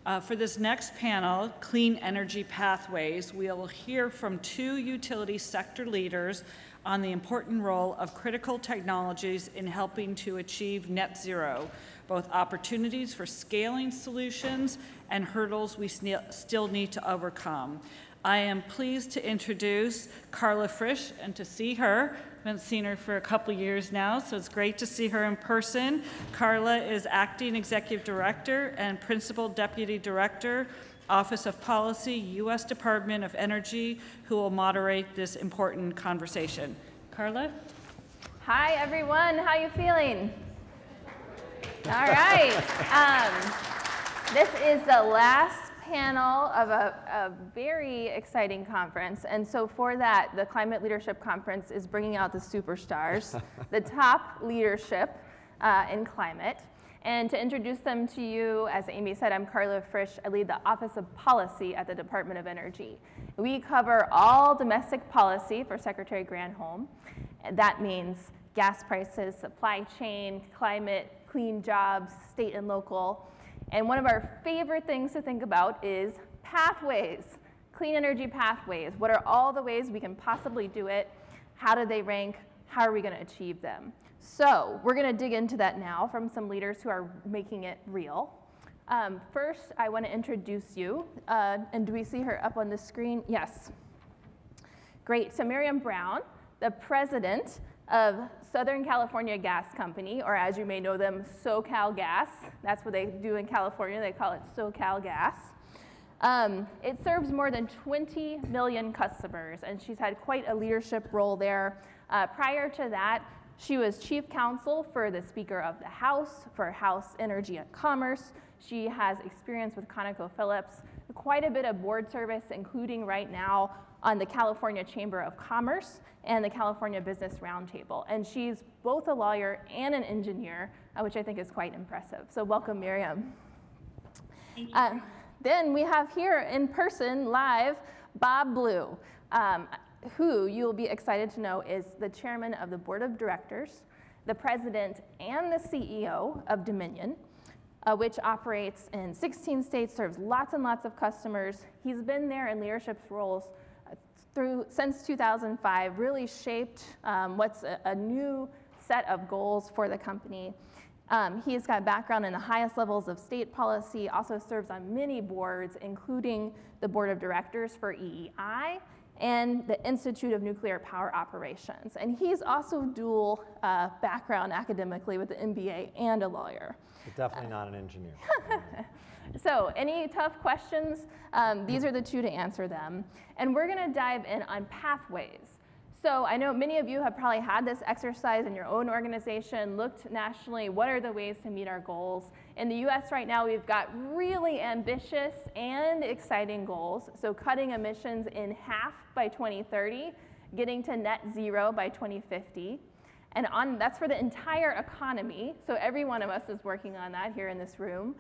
For this next panel, Clean Energy Pathways, we will hear from two utility sector leaders on the important role of critical technologies in helping to achieve net zero, both opportunities for scaling solutions and hurdles we still need to overcome. I am pleased to introduce Carla Frisch and to see her. I haven't seen her for a couple years now, so it's great to see her in person. Carla is Acting Executive Director and Principal Deputy Director, Office of Policy, U.S. Department of Energy, who will moderate this important conversation. Carla? Hi, everyone. How you feeling? All right. This is the last panel of a very exciting conference, and so for that, the Climate Leadership Conference is bringing out the superstars, the top leadership in climate. And to introduce them to you, as Amy said, I'm Carla Frisch. I lead the Office of Policy at the Department of Energy. We cover all domestic policy for Secretary Granholm. And that means gas prices, supply chain, climate, clean jobs, state and local. And one of our favorite things to think about is pathways, clean energy pathways. What are all the ways we can possibly do it? How do they rank? How are we going to achieve them? So we're going to dig into that now from some leaders who are making it real. First, I want to introduce you. And do we see her up on the screen? Yes. Great. So Miriam Brown, the president of Southern California Gas Company, or as you may know them, SoCal Gas. That's what they do in California. They call it SoCal Gas. It serves more than 20 million customers, and she's had quite a leadership role there. Prior to that, she was chief counsel for the Speaker of the House for House Energy and Commerce. She has experience with ConocoPhillips, quite a bit of board service, including right now on the California Chamber of Commerce and the California Business Roundtable. And she's both a lawyer and an engineer, which I think is quite impressive. So welcome, Miriam. Thank you. Then we have here in person, live, Bob Blue, who you'll be excited to know is the chairman of the board of directors, the president and the CEO of Dominion, which operates in 16 states, serves lots and lots of customers. He's been there in leadership roles since 2005, really shaped what's a new set of goals for the company. He's got background in the highest levels of state policy, also serves on many boards, including the board of directors for EEI and the Institute of Nuclear Power Operations. And he's also dual background academically with an MBA and a lawyer. But definitely not an engineer. So any tough questions? These are the two to answer them. And we're going to dive in on pathways. So I know many of you have probably had this exercise in your own organization, looked nationally, what are the ways to meet our goals? In the US right now, we've got really ambitious and exciting goals. So cutting emissions in half by 2030, getting to net zero by 2050. And that's for the entire economy. So every one of us is working on that here in this room.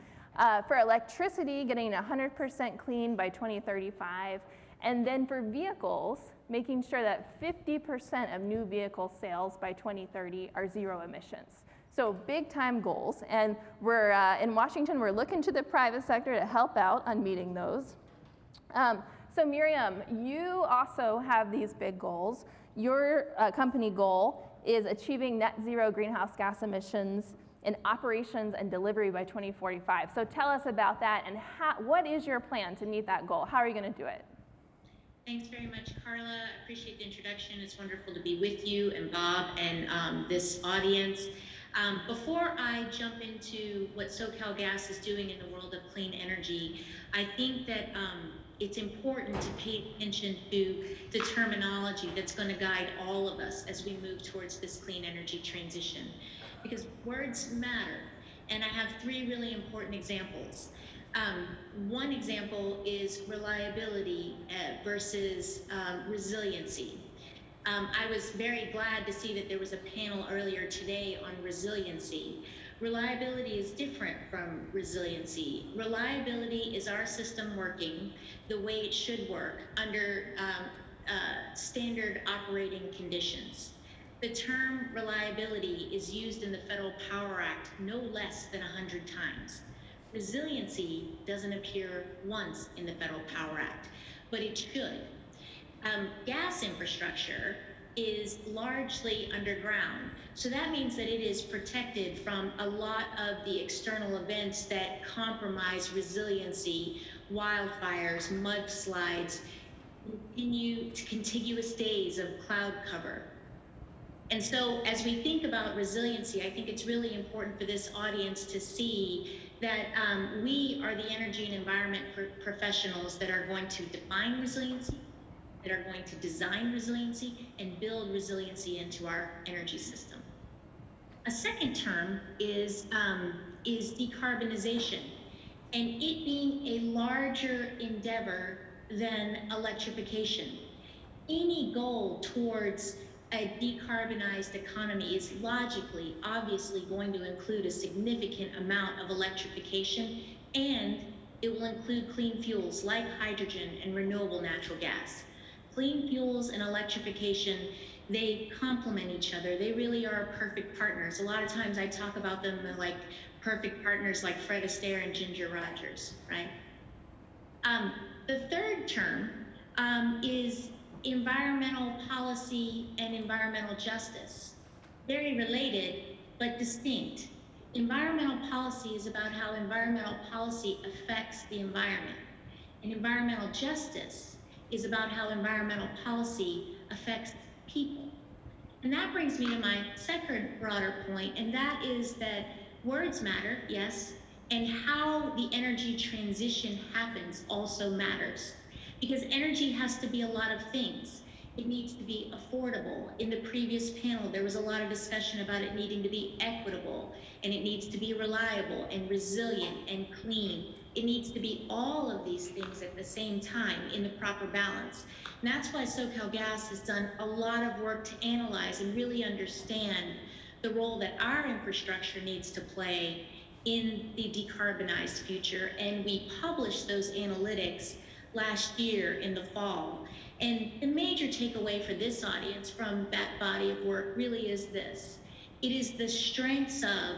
For electricity, getting 100% clean by 2035. And then for vehicles, making sure that 50% of new vehicle sales by 2030 are zero emissions. So big time goals. And we're in Washington, we're looking to the private sector to help out on meeting those. So Miriam, you also have these big goals. Your company goal is achieving net zero greenhouse gas emissions in operations and delivery by 2045. So tell us about that and what is your plan to meet that goal? How are you going to do it? Thanks very much, Carla. I appreciate the introduction. It's wonderful to be with you and Bob and this audience. Before I jump into what SoCal Gas is doing in the world of clean energy, I think that it's important to pay attention to the terminology that's going to guide all of us as we move towards this clean energy transition, because words matter. And I have three really important examples. One example is reliability versus resiliency. I was very glad to see that there was a panel earlier today on resiliency. Reliability is different from resiliency. Reliability is our system working the way it should work under standard operating conditions. The term reliability is used in the Federal Power Act no less than 100 times. Resiliency doesn't appear once in the Federal Power Act, but it should. Gas infrastructure is largely underground, so that means that it is protected from a lot of the external events that compromise resiliency, wildfires, mudslides, contiguous days of cloud cover. And so as we think about resiliency, I think it's really important for this audience to see that we are the energy and environment professionals that are going to define resiliency, that are going to design resiliency, and build resiliency into our energy system. A second term is decarbonization, and it being a larger endeavor than electrification. Any goal towards a decarbonized economy is logically, obviously going to include a significant amount of electrification, and it will include clean fuels like hydrogen and renewable natural gas. Clean fuels and electrification, they complement each other. They really are perfect partners. A lot of times I talk about them like perfect partners like Fred Astaire and Ginger Rogers, right? The third term is environmental policy and environmental justice. Very related, but distinct. Environmental policy is about how environmental policy affects the environment. And environmental justice is about how environmental policy affects people. And that brings me to my second broader point, and that is that words matter, yes, and how the energy transition happens also matters. Because energy has to be a lot of things. It needs to be affordable. In the previous panel, there was a lot of discussion about it needing to be equitable, and it needs to be reliable and resilient and clean. It needs to be all of these things at the same time in the proper balance. And that's why SoCalGas has done a lot of work to analyze and really understand the role that our infrastructure needs to play in the decarbonized future. And we published those analytics last year in the fall. And the major takeaway for this audience from that body of work really is this. It is the strengths of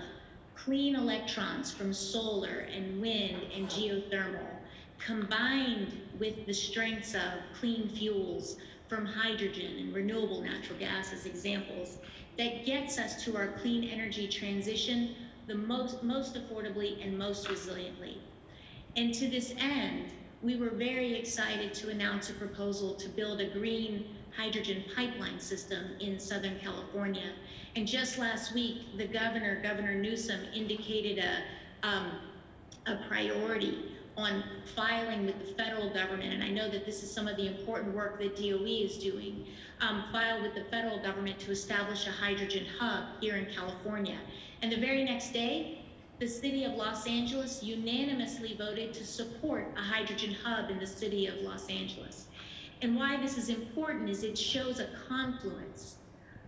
clean electrons from solar and wind and geothermal, combined with the strengths of clean fuels from hydrogen and renewable natural gas as examples, that gets us to our clean energy transition the most affordably and most resiliently. And to this end, we were very excited to announce a proposal to build a green hydrogen pipeline system in Southern California. And just last week, the Governor Newsom, indicated a priority on filing with the federal government, and I know that this is some of the important work that DOE is doing, file with the federal government to establish a hydrogen hub here in California. And the very next day, the city of Los Angeles unanimously voted to support a hydrogen hub in the city of Los Angeles. And why this is important is it shows a confluence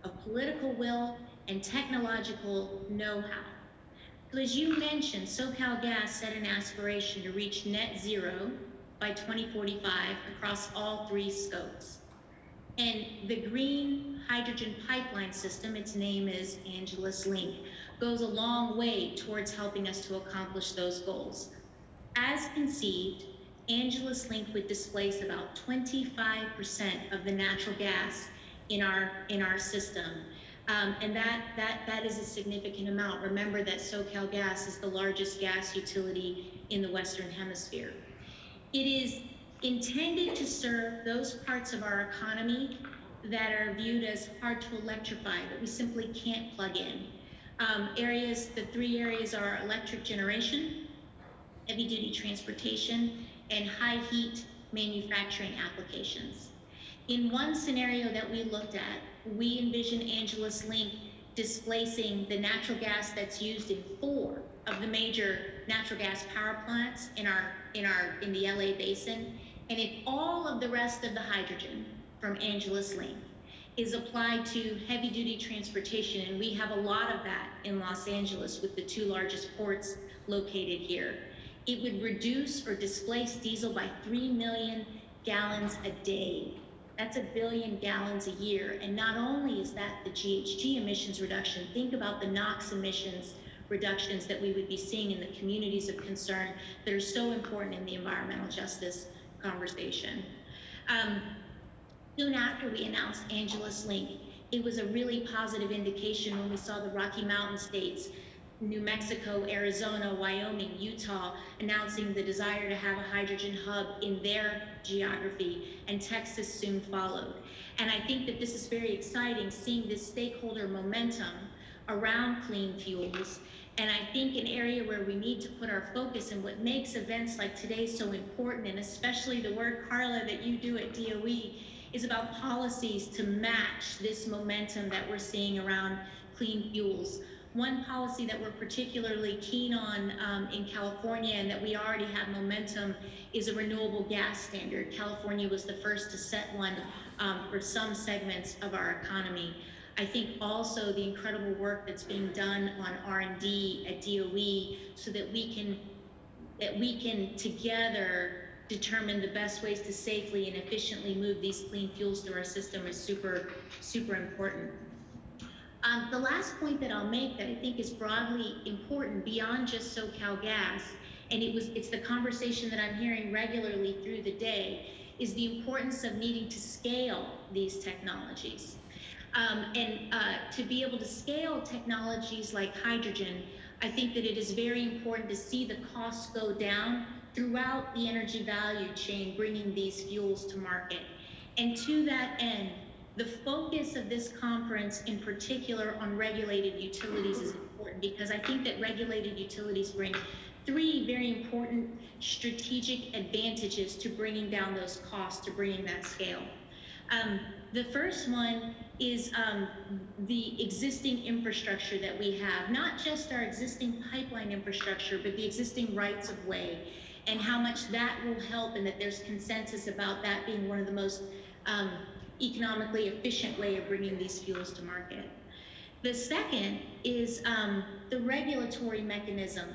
of political will and technological know-how. So as you mentioned, SoCalGas set an aspiration to reach net zero by 2045 across all three scopes. And the green hydrogen pipeline system, its name is Angeles Link, goes a long way towards helping us to accomplish those goals. As conceived, Angeles Link would displace about 25% of the natural gas in our system. And that is a significant amount. Remember that SoCalGas is the largest gas utility in the Western Hemisphere. It is intended to serve those parts of our economy that are viewed as hard to electrify, that we simply can't plug in. The three areas are electric generation, heavy duty transportation, and high heat manufacturing applications. In one scenario that we looked at, we envision Angeles Link displacing the natural gas that's used in 4 of the major natural gas power plants in the LA basin, and if all of the rest of the hydrogen from Angeles Link is applied to heavy duty transportation, and we have a lot of that in Los Angeles with the 2 largest ports located here, it would reduce or displace diesel by 3 million gallons a day. That's 1 billion gallons a year. And not only is that the GHG emissions reduction, think about the NOx emissions reductions that we would be seeing in the communities of concern that are so important in the environmental justice conversation. Soon after we announced Angeles Link, it was a really positive indication when we saw the Rocky Mountain states, New Mexico, Arizona, Wyoming, Utah, announcing the desire to have a hydrogen hub in their geography, and Texas soon followed. And I think that this is very exciting, seeing this stakeholder momentum around clean fuels. And I think an area where we need to put our focus, and what makes events like today so important, and especially the work, Carla, that you do at DOE, is about policies to match this momentum that we're seeing around clean fuels. One policy that we're particularly keen on in California, and that we already have momentum, is a renewable gas standard. California was the first to set one for some segments of our economy. I think also the incredible work that's being done on R&D at DOE, so that we can together determine the best ways to safely and efficiently move these clean fuels through our system is super, super important. The last point that I'll make that I think is broadly important beyond just SoCalGas, and it's the conversation that I'm hearing regularly through the day, is the importance of needing to scale these technologies. To be able to scale technologies like hydrogen, I think that it is very important to see the costs go down throughout the energy value chain, bringing these fuels to market. And to that end, the focus of this conference in particular on regulated utilities is important, because I think that regulated utilities bring three very important strategic advantages to bringing down those costs, to bringing that scale. The first one is the existing infrastructure that we have, not just our existing pipeline infrastructure, but the existing rights of way, and how much that will help, and that there's consensus about that being one of the most economically efficient way of bringing these fuels to market. The second is the regulatory mechanism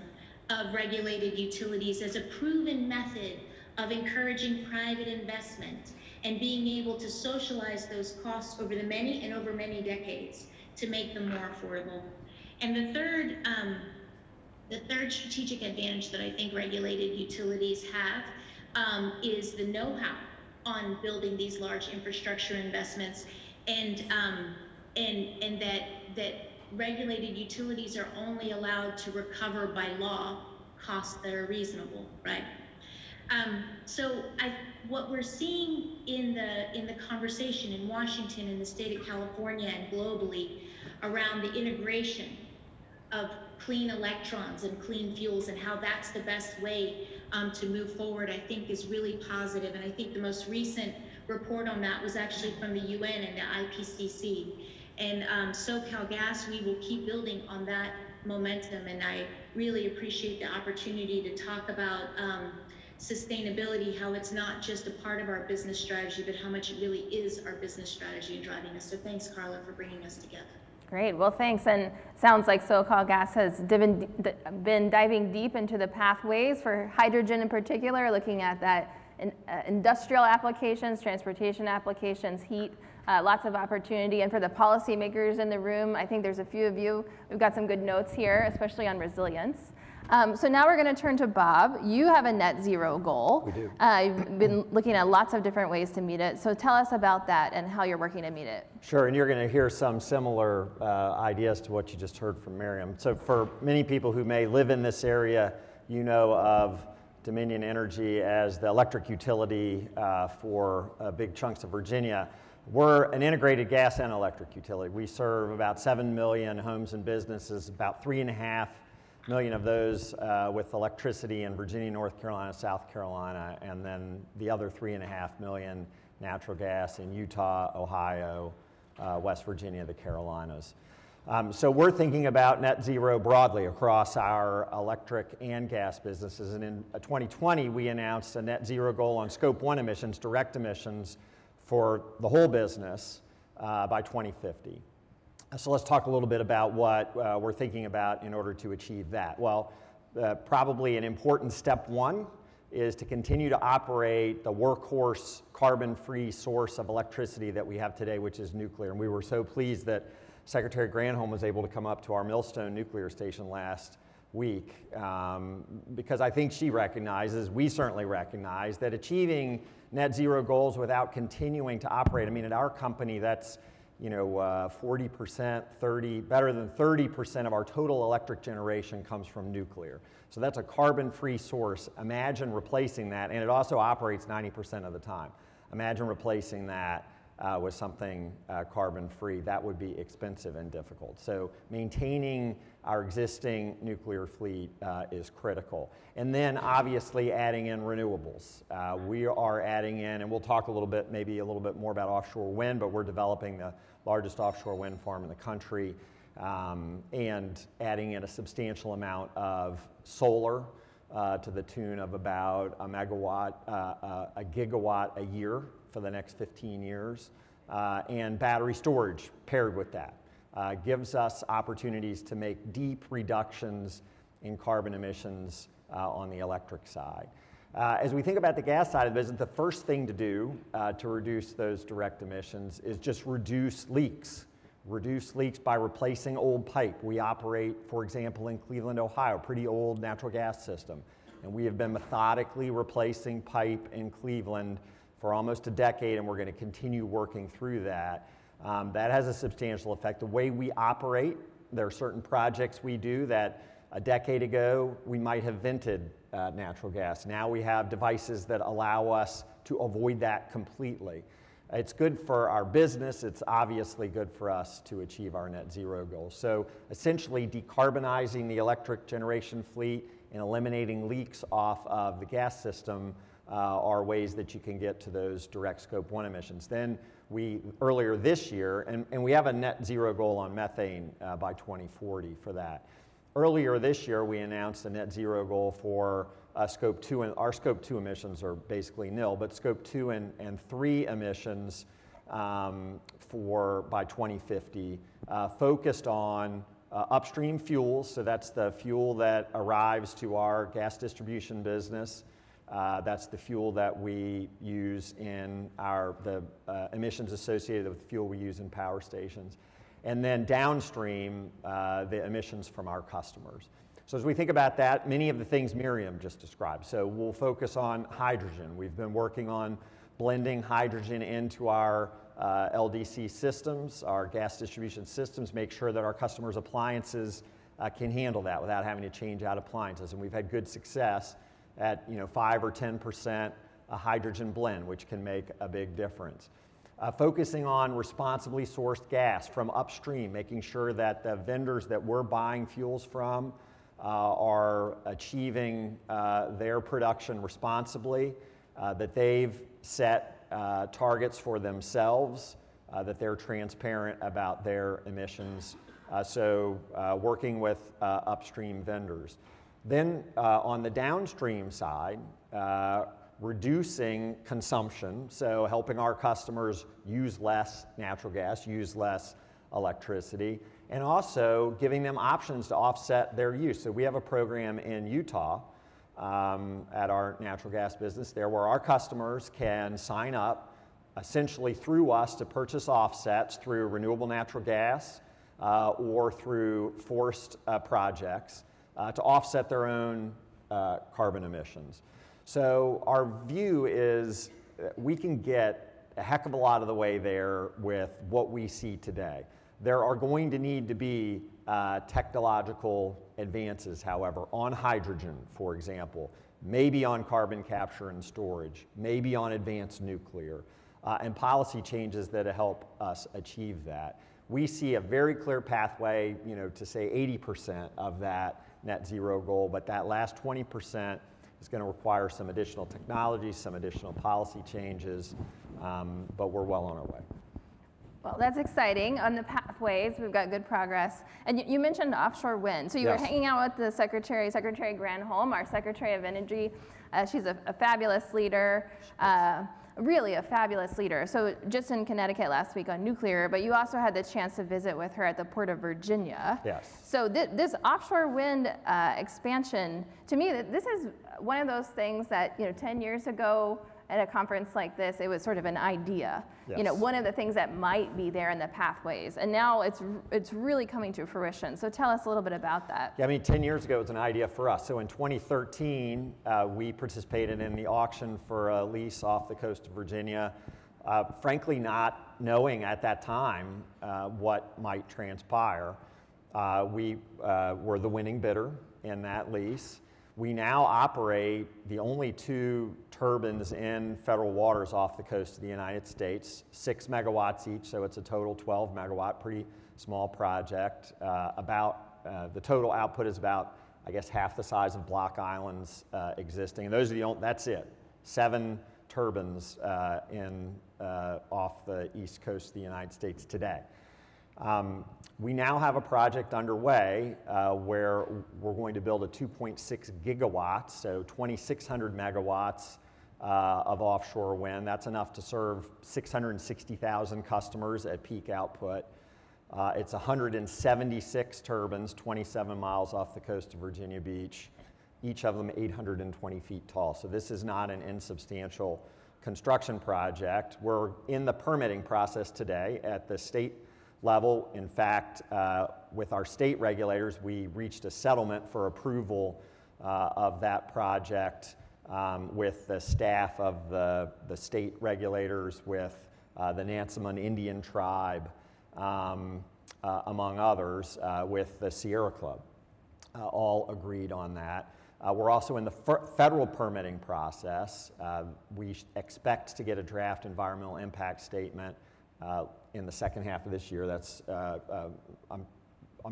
of regulated utilities as a proven method of encouraging private investment and being able to socialize those costs over many decades to make them more affordable. And the third strategic advantage that I think regulated utilities have is the know-how on building these large infrastructure investments, and that regulated utilities are only allowed to recover by law costs that are reasonable, right? So what we're seeing in the conversation in Washington, in the state of California, and globally around the integration of clean electrons and clean fuels, and how that's the best way to move forward, I think is really positive. And I think the most recent report on that was actually from the UN and the IPCC. And SoCalGas, we will keep building on that momentum, and I really appreciate the opportunity to talk about sustainability, how it's not just a part of our business strategy, but how much it really is our business strategy in driving us. So thanks, Carla, for bringing us together. Great, well thanks, and sounds like SoCalGas has been diving deep into the pathways for hydrogen in particular, looking at that industrial applications, transportation applications, heat, lots of opportunity. And for the policymakers in the room, I think there's a few of you, we've got some good notes here, especially on resilience. So now we're going to turn to Bob. You have a net zero goal. We do. You've been looking at lots of different ways to meet it. So tell us about that and how you're working to meet it. Sure, and you're going to hear some similar ideas to what you just heard from Miriam. So for many people who may live in this area, you know of Dominion Energy as the electric utility for big chunks of Virginia. We're an integrated gas and electric utility. We serve about 7 million homes and businesses, about 3.5 million of those with electricity in Virginia, North Carolina, South Carolina, and then the other 3.5 million natural gas in Utah, Ohio, West Virginia, the Carolinas. So we're thinking about net zero broadly across our electric and gas businesses. And in 2020, we announced a net zero goal on scope 1 emissions, direct emissions, for the whole business by 2050. So let's talk a little bit about what we're thinking about in order to achieve that. Well, probably an important step one is to continue to operate the workhorse carbon-free source of electricity that we have today, which is nuclear. And we were so pleased that Secretary Granholm was able to come up to our Millstone nuclear station last week because I think she recognizes, we certainly recognize, that achieving net zero goals without continuing to operate, I mean, at our company, that's 40%, better than 30% of our total electric generation comes from nuclear. So that's a carbon-free source. Imagine replacing that, and it also operates 90% of the time. Imagine replacing that with something carbon-free. That would be expensive and difficult. So maintaining our existing nuclear fleet is critical. And then obviously adding in renewables. We are adding in, and we'll talk a little bit, maybe a little bit more about offshore wind, but we're developing the largest offshore wind farm in the country, and adding in a substantial amount of solar to the tune of about a gigawatt a year for the next 15 years, and battery storage paired with that. Gives us opportunities to make deep reductions in carbon emissions on the electric side. As we think about the gas side of the business, the first thing to do to reduce those direct emissions is just reduce leaks. Reduce leaks by replacing old pipe. We operate, for example, in Cleveland, Ohio, pretty old natural gas system. And we have been methodically replacing pipe in Cleveland for almost a decade, and we're going to continue working through that. That has a substantial effect. The way we operate, there are certain projects we do that a decade ago we might have vented natural gas. Now we have devices that allow us to avoid that completely. It's good for our business. It's obviously good for us to achieve our net zero goals. So essentially decarbonizing the electric generation fleet and eliminating leaks off of the gas system are ways that you can get to those direct scope 1 emissions. Then earlier this year, and we have a net zero goal on methane by 2040 for that. Earlier this year, we announced a net zero goal for scope 2, and our scope 2 emissions are basically nil, but scope 2 and 3 emissions by 2050, focused on upstream fuels. So that's the fuel that arrives to our gas distribution business. That's the fuel that we use in the emissions associated with the fuel we use in power stations. And then downstream, the emissions from our customers. So as we think about that, many of the things Miriam just described. So we'll focus on hydrogen. We've been working on blending hydrogen into our LDC systems, our gas distribution systems, make sure that our customers' appliances can handle that without having to change out appliances. And we've had good success at 5 or 10% a hydrogen blend, which can make a big difference. Focusing on responsibly sourced gas from upstream, making sure that the vendors that we're buying fuels from are achieving their production responsibly, that they've set targets for themselves, that they're transparent about their emissions. So working with upstream vendors. Then on the downstream side, reducing consumption, so helping our customers use less natural gas, use less electricity, and also giving them options to offset their use. So we have a program in Utah at our natural gas business there where our customers can sign up essentially through us to purchase offsets through renewable natural gas or through forced projects to offset their own carbon emissions. So our view is we can get a heck of a lot of the way there with what we see today. There are going to need to be technological advances, however, on hydrogen, for example, maybe on carbon capture and storage, maybe on advanced nuclear, and policy changes that help us achieve that. We see a very clear pathway, to say 80% of that net zero goal, but that last 20% is going to require some additional technology, some additional policy changes, but we're well on our way. Well, that's exciting. On the pathways, we've got good progress. And you mentioned offshore wind. So you Yes. were hanging out with the Secretary Granholm, our Secretary of Energy. She's a fabulous leader, really a fabulous leader. So just in Connecticut last week on nuclear, but you also had the chance to visit with her at the Port of Virginia. Yes. So this offshore wind expansion, to me, this is one of those things that 10 years ago, at a conference like this, it was sort of an idea. Yes. You know, one of the things that might be there in the pathways, and now it's really coming to fruition. So tell us a little bit about that. Yeah, I mean, 10 years ago it was an idea for us. So in 2013, we participated in the auction for a lease off the coast of Virginia, frankly not knowing at that time what might transpire. We were the winning bidder in that lease. We now operate the only 2 turbines in federal waters off the coast of the United States, 6 megawatts each, so it's a total 12 megawatt, pretty small project. The total output is about, I guess, half the size of Block Island's existing. And those are the only, that's it, 7 turbines off the east coast of the United States today. We now have a project underway where we're going to build a 2.6 gigawatts, so 2,600 megawatts of offshore wind. That's enough to serve 660,000 customers at peak output. It's 176 turbines, 27 miles off the coast of Virginia Beach, each of them 820 feet tall. So this is not an insubstantial construction project. We're in the permitting process today at the state level. In fact, with our state regulators, we reached a settlement for approval of that project with the staff of the state regulators, with the Nansemond Indian tribe, among others, with the Sierra Club. All agreed on that. We're also in the federal permitting process. We expect to get a draft environmental impact statement in the second half of this year. That's, I'm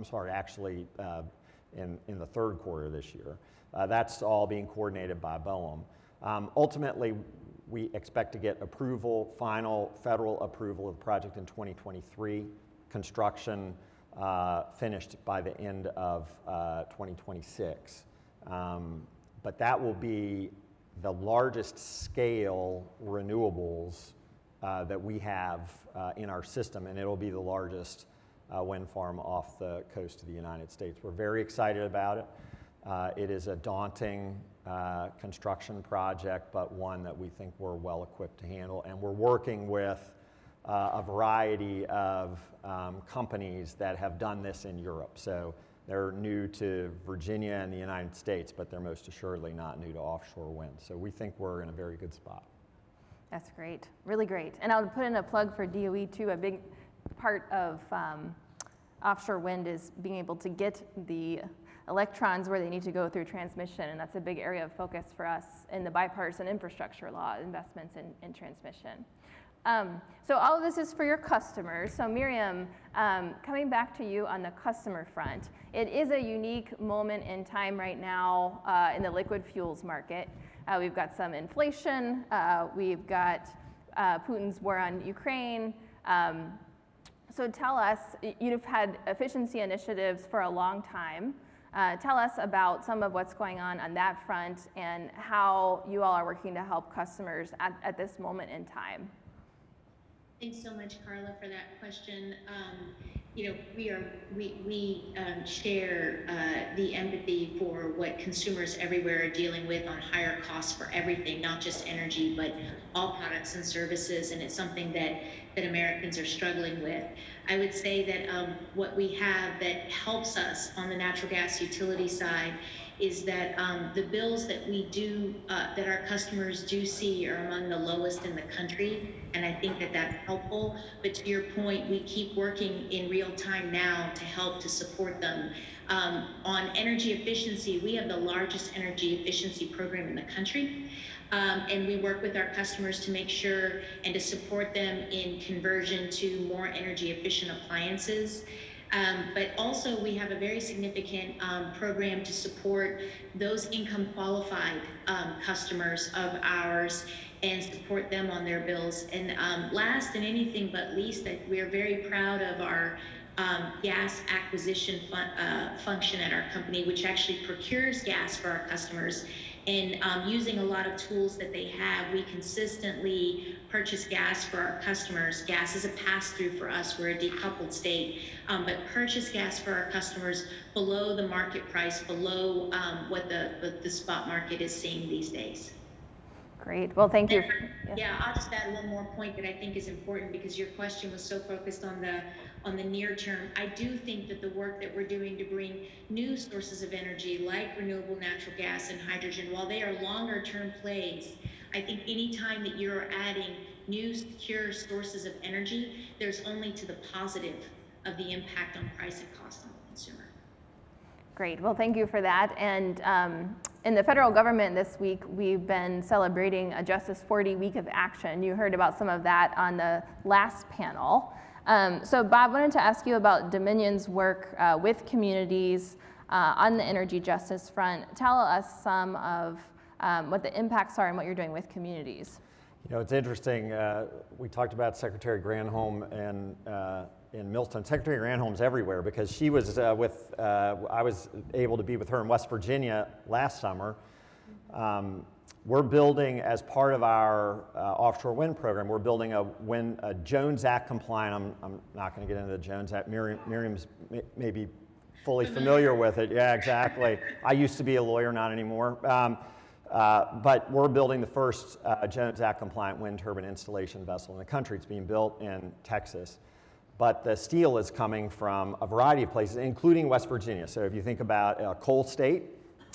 sorry, actually in the third quarter of this year. That's all being coordinated by BOEM. Ultimately, we expect to get approval, final federal approval of the project in 2023, construction finished by the end of 2026. But that will be the largest scale renewables that we have in our system, and it'll be the largest wind farm off the coast of the United States. We're very excited about it. It is a daunting construction project, but one that we think we're well equipped to handle, and we're working with a variety of companies that have done this in Europe. So they're new to Virginia and the United States, but they're most assuredly not new to offshore wind. So we think we're in a very good spot. That's great, really great. And I'll put in a plug for DOE too. A big part of offshore wind is being able to get the electrons where they need to go through transmission, and that's a big area of focus for us in the bipartisan infrastructure law, investments in transmission. So all of this is for your customers. So Miriam, coming back to you on the customer front, it is a unique moment in time right now in the liquid fuels market. We've got some inflation, we've got Putin's war on Ukraine. So tell us, you've had efficiency initiatives for a long time. Tell us about some of what's going on that front and how you all are working to help customers at this moment in time. Thanks so much, Carla, for that question. You know, we share the empathy for what consumers everywhere are dealing with on higher costs for everything, not just energy, but all products and services, and it's something that Americans are struggling with. I would say that what we have that helps us on the natural gas utility side is that the bills that we do, that our customers do see are among the lowest in the country, and I think that that's helpful. But to your point, we keep working in real time now to help to support them. On energy efficiency, we have the largest energy efficiency program in the country. And we work with our customers to make sure and to support them in conversion to more energy efficient appliances. But also we have a very significant program to support those income qualified customers of ours and support them on their bills. And last and anything but least, that we're very proud of our gas acquisition function at our company, which actually procures gas for our customers. And using a lot of tools that they have, we consistently purchase gas for our customers. Gas is a pass-through for us. We're a decoupled state, but purchase gas for our customers below the market price, below what the spot market is seeing these days. Great. Well, thank you. Yeah, I'll just add one more point that I think is important, because your question was so focused on the near term. I do think that the work that we're doing to bring new sources of energy like renewable natural gas and hydrogen, while they are longer term plays, I think any time that you're adding new secure sources of energy, there's only to the positive of the impact on price and cost on the consumer. Great. Well, thank you for that. And in the federal government this week, we've been celebrating a Justice 40 Week of Action. You heard about some of that on the last panel. So Bob, I wanted to ask you about Dominion's work with communities on the energy justice front. Tell us some of what the impacts are and what you're doing with communities. You know, it's interesting. We talked about Secretary Granholm and in Millstone. Secretary Granholm's everywhere, because she was I was able to be with her in West Virginia last summer. We're building, as part of our offshore wind program, we're building a Jones Act compliant. I'm not going to get into the Jones Act. Miriam's maybe fully familiar with it. Yeah, exactly. I used to be a lawyer, not anymore. But we're building the first Jones Act compliant wind turbine installation vessel in the country. It's being built in Texas. But the steel is coming from a variety of places, including West Virginia. So if you think about a coal state,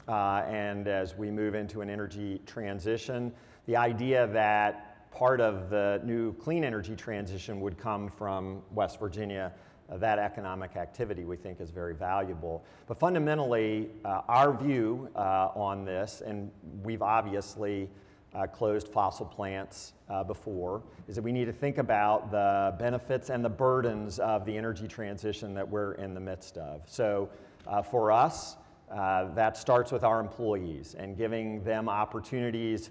and as we move into an energy transition, the idea that part of the new clean energy transition would come from West Virginia, that economic activity we think is very valuable. But fundamentally, our view on this, and we've obviously closed fossil plants before, is that we need to think about the benefits and the burdens of the energy transition that we're in the midst of. So for us, that starts with our employees and giving them opportunities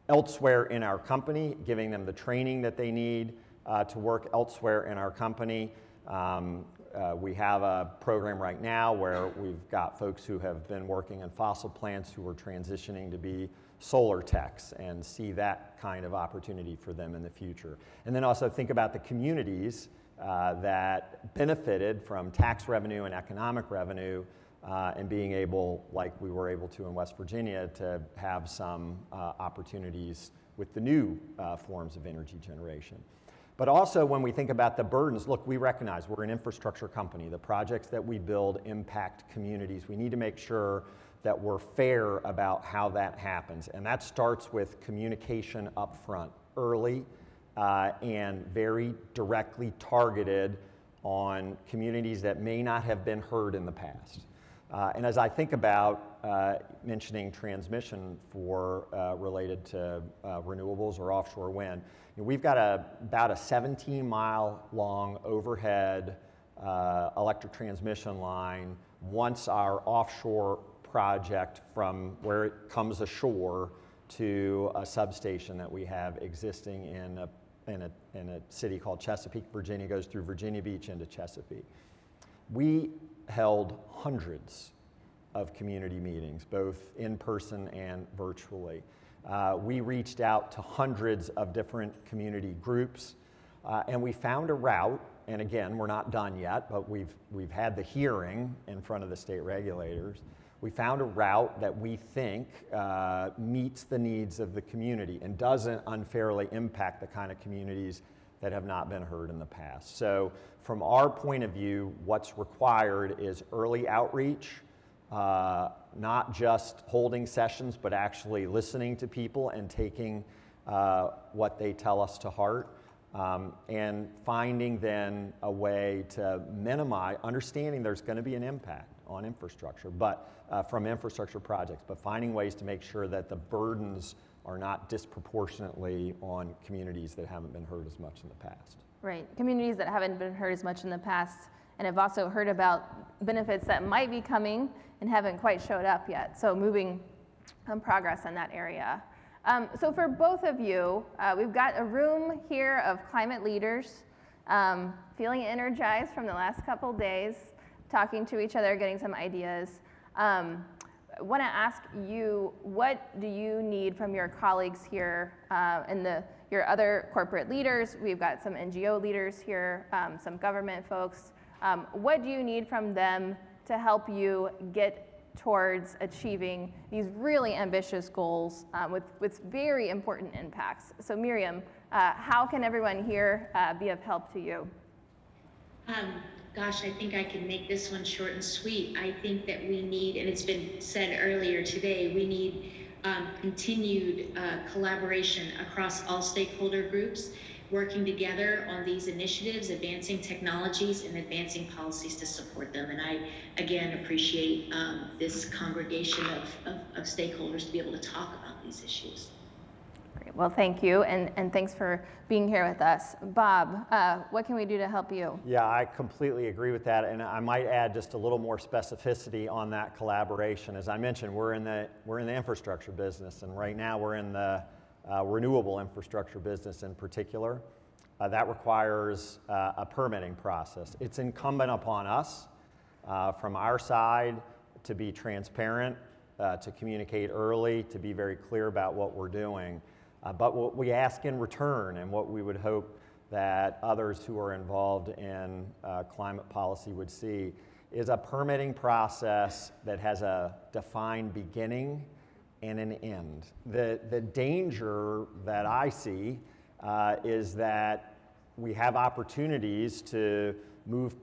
elsewhere in our company, giving them the training that they need to work elsewhere in our company. We have a program right now where we've got folks who have been working in fossil plants who are transitioning to be solar techs, and see that kind of opportunity for them in the future. And then also think about the communities that benefited from tax revenue and economic revenue, and being able, like we were able to in West Virginia, to have some opportunities with the new forms of energy generation. But also when we think about the burdens, look, we recognize we're an infrastructure company. The projects that we build impact communities. We need to make sure that we're fair about how that happens. And that starts with communication up front, early, and very directly targeted on communities that may not have been heard in the past. And as I think about mentioning transmission for related to renewables or offshore wind, you know, we've got about a 17-mile long overhead electric transmission line once our offshore project from where it comes ashore to a substation that we have existing in a city called Chesapeake, Virginia, goes through Virginia Beach into Chesapeake. We held hundreds of community meetings, both in person and virtually. We reached out to hundreds of different community groups, and we found a route. And again, we're not done yet, but we've had the hearing in front of the state regulators. We found a route that we think meets the needs of the community and doesn't unfairly impact the kind of communities that have not been heard in the past. So from our point of view, what's required is early outreach, not just holding sessions, but actually listening to people and taking what they tell us to heart, and finding then a way to minimize, understanding there's going to be an impact on infrastructure, but from infrastructure projects, but finding ways to make sure that the burdens are not disproportionately on communities that haven't been heard as much in the past. Right, communities that haven't been heard as much in the past and have also heard about benefits that might be coming and haven't quite showed up yet. So moving progress in that area. So for both of you, we've got a room here of climate leaders, feeling energized from the last couple days, talking to each other, getting some ideas. I want to ask you, what do you need from your colleagues here and your other corporate leaders? We've got some NGO leaders here, some government folks. What do you need from them to help you get towards achieving these really ambitious goals with very important impacts. So Miriam, how can everyone here be of help to you? Gosh, I think I can make this one short and sweet. I think that we need, and it's been said earlier today, we need continued collaboration across all stakeholder groups, working together on these initiatives, advancing technologies, and advancing policies to support them. And I, again, appreciate this congregation of stakeholders to be able to talk about these issues. Great. Well, thank you, and thanks for being here with us. Bob, what can we do to help you? Yeah, I completely agree with that, and I might add just a little more specificity on that collaboration. As I mentioned, we're in the infrastructure business, and right now we're in the renewable infrastructure business in particular. That requires a permitting process. It's incumbent upon us from our side to be transparent, to communicate early, to be very clear about what we're doing. But what we ask in return, and what we would hope that others who are involved in climate policy would see, is a permitting process that has a defined beginning and an end. The danger that I see is that we have opportunities to move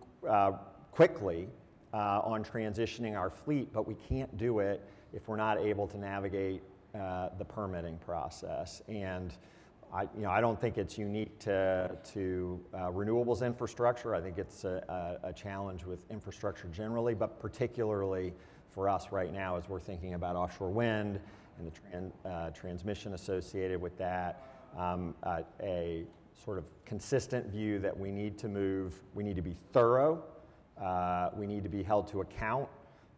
quickly on transitioning our fleet, but we can't do it if we're not able to navigate the permitting process. And I don't think it's unique to renewables infrastructure. I think it's a challenge with infrastructure generally, but particularly for us right now as we're thinking about offshore wind and the transmission associated with that, a sort of consistent view that we need to move, we need to be thorough, we need to be held to account,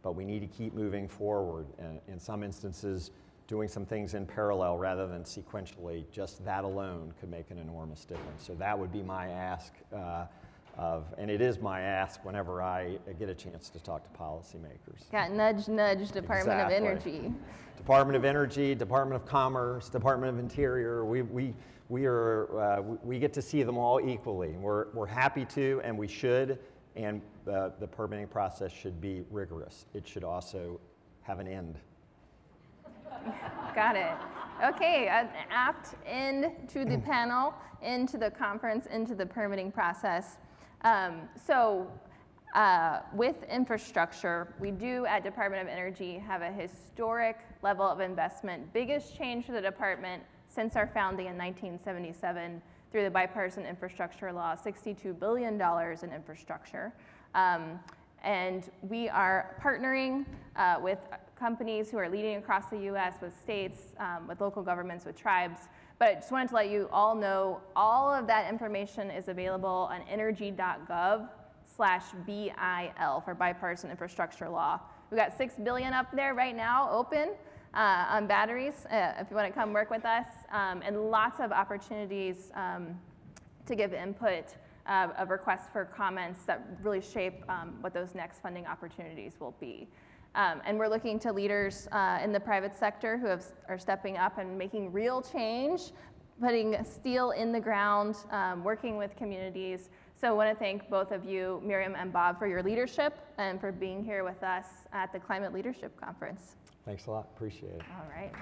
but we need to keep moving forward. And in some instances, doing some things in parallel rather than sequentially, just that alone could make an enormous difference. So that would be my ask and it is my ask whenever I get a chance to talk to policymakers. Yeah, nudge, nudge, Department of Energy. Department of Energy, Department of Commerce, Department of Interior, we get to see them all equally. We're happy to, and we should, and the permitting process should be rigorous. It should also have an end. Got it. Okay, an apt end to the panel, into the conference, into the permitting process. With infrastructure, we do at Department of Energy have a historic level of investment, biggest change for the department since our founding in 1977 through the bipartisan infrastructure law, $62 billion in infrastructure. And we are partnering with companies who are leading across the US, with states, with local governments, with tribes. But I just wanted to let you all know all of that information is available on energy.gov/BIL for bipartisan infrastructure law. We've got $6 billion up there right now open on batteries if you want to come work with us, and lots of opportunities to give input of requests for comments that really shape what those next funding opportunities will be. And we're looking to leaders in the private sector who are stepping up and making real change, putting steel in the ground, working with communities. So I want to thank both of you, Miriam and Bob, for your leadership and for being here with us at the Climate Leadership Conference. Thanks a lot, appreciate it. All right.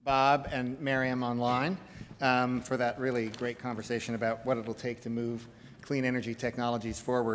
Bob and Miriam online for that really great conversation about what it'll take to move clean energy technologies forward.